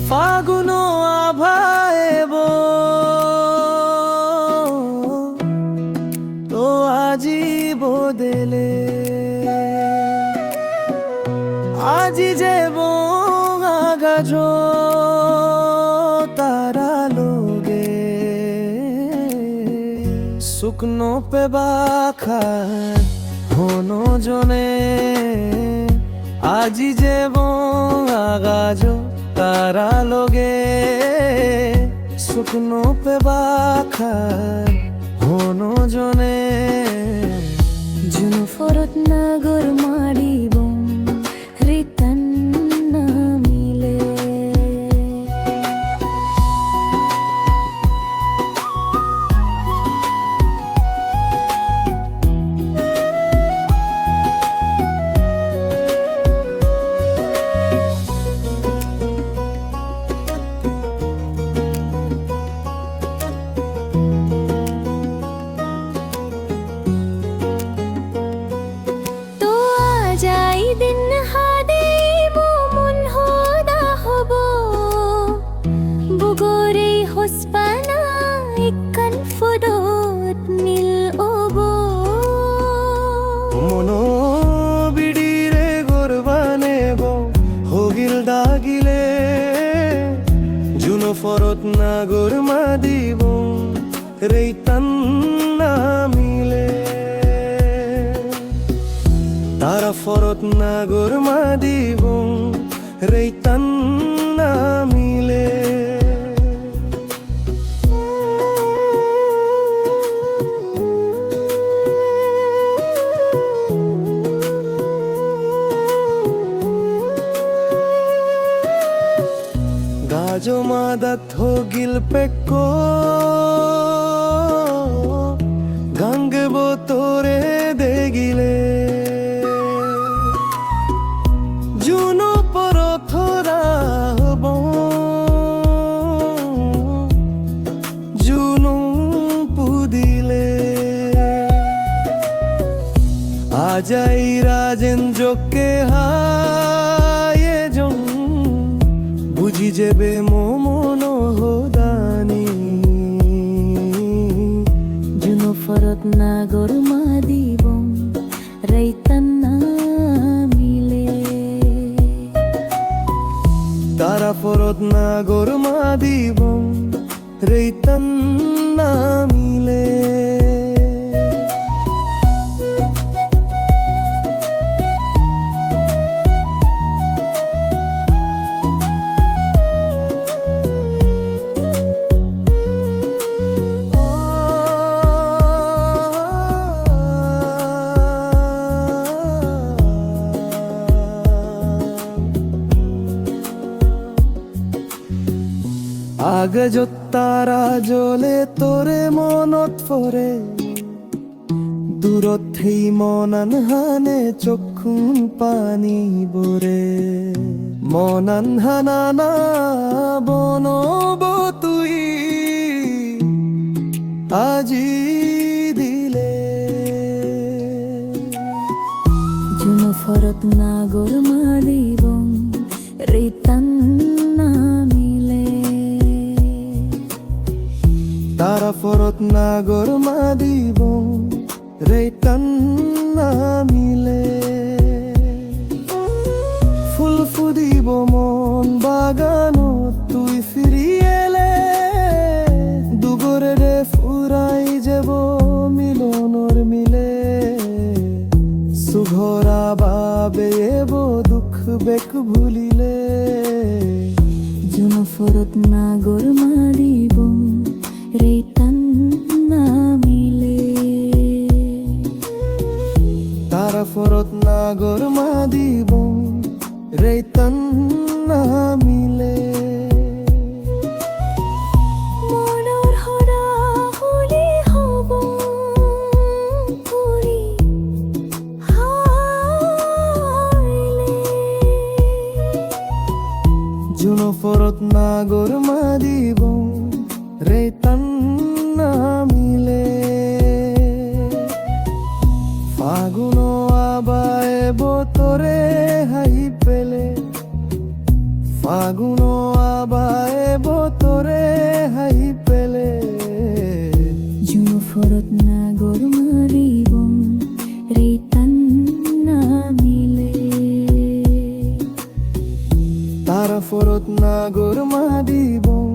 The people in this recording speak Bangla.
ফাগুন আভায়েব তো আজি বদলে আজি যেব আগাজ তারা লোগে শুকনো পেবা খায় হনো জনে আজি যেব আগাজ তারা লোগে শুকনো পেবা খায় হনো জনে জুনো ফরত নাগর মারিব রিতন না মিলে মনো বিড়িরে গরবানেব হগিল দাগিলে জুনো ফরত নাগর মাদিব রেইতান না মিলে তারা ফরত নাগর মাদিব রেইতান না মিলে গাজো মাদাত হোগিল পেক্কো গাঙ্গেব তোরে দেগিলে জুনো পরথরা হব জুনো পুদিলে আজাই রাজেন জোকে হায়ে জং বুঝি যেবে মন হোদানি জুনো ফরত নাগর মাদিব রেইতান না মিলে তারা ফরত নাগর মাদিব রেইতান না মিলে আগে তারা জ্বলে তোরে মনত পরে দূরত থেই মনান হানে চক্ষুন পানি বরে মনান হানা না বনব তুই আজি দিলে জুনো ফরত নাগর মাদিব রিতন না মিলে তারা ফরত নাগর মাদিব রেইতান না মিলে ফুল ফুদিব মন বাগানো তুই ফিরিয়েলে দুগরে রে ফুরাই যাব মিলনর মিলে সুঘরা বাবে এব দুঃখ বেক ভুলিলে জুনো ফরত নাগর মাদিব রিতন না মিলে তারা ফরত নাগর মাদিব রেইতান না মিলে মনৰ হৰা হলি হব পুৰি হাইলে জুনো ফরত নাগর মাদিব রেইতান না মিলে ফাগুন আবায়েব তোরে হাই পেলে ফাগুন বাবায়ে বতরে হাই পেলে জুনো ফরত না গোর মারিবম রে তান্না মিলে তারা ফরত না গোর মাদিবং